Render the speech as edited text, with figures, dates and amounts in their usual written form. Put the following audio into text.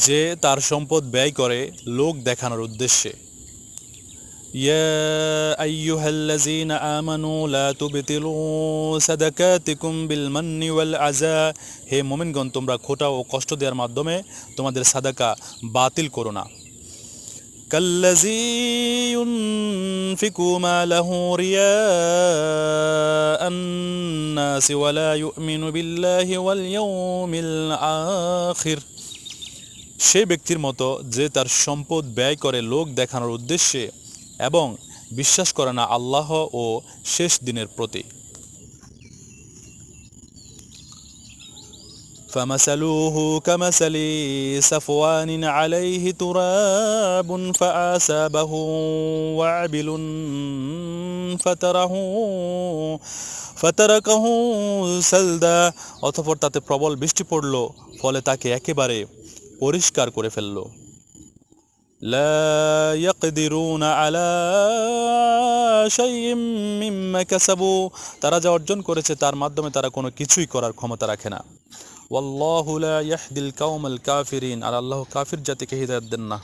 যে তার সম্পদ ব্যয় করে লোক দেখানোর উদ্দেশ্যে। ইয়া আইয়ুহাল্লাযীনা আমানু লা তুবতিলু সাদাকাতিকুম বিল মান্নি ওয়াল আযা, হে মুমিনগণ, তোমরা খোঁটা ও কষ্ট দেওয়ার মাধ্যমে তোমাদের সাদাকা বাতিল করো না। কাল্লাযী ইউনফিকু মালাহু রিয়াআন নাসি ওয়া লা ইউমিনু বিল্লাহি ওয়াল ইয়াউমিল আখির, সেই ব্যক্তির মতো যে তার সম্পদ ব্যয় করে লোক দেখানোর উদ্দেশ্যে এবং বিশ্বাস করে না আল্লাহ ও শেষ দিনের প্রতি। فمثله كمثل صفوان عليه تراب فأصابه وابل فتركه سلدا, অতঃপর তাতে প্রবল বৃষ্টি পড়ল, ফলে তাকে একেবারে পরিষ্কার করে ফেলল। لا يقدرون على شيء مما كسبوا, তারা যা অর্জন করেছে তার মাধ্যমে তারা কোনো কিছুই করার ক্ষমতা রাখে না। ওয়াল্লাহু লা ইয়াহদিল কাওমাল কাফিরিন, আর আল্লাহ কাফির জাতিকে হিদায়াত দেন না।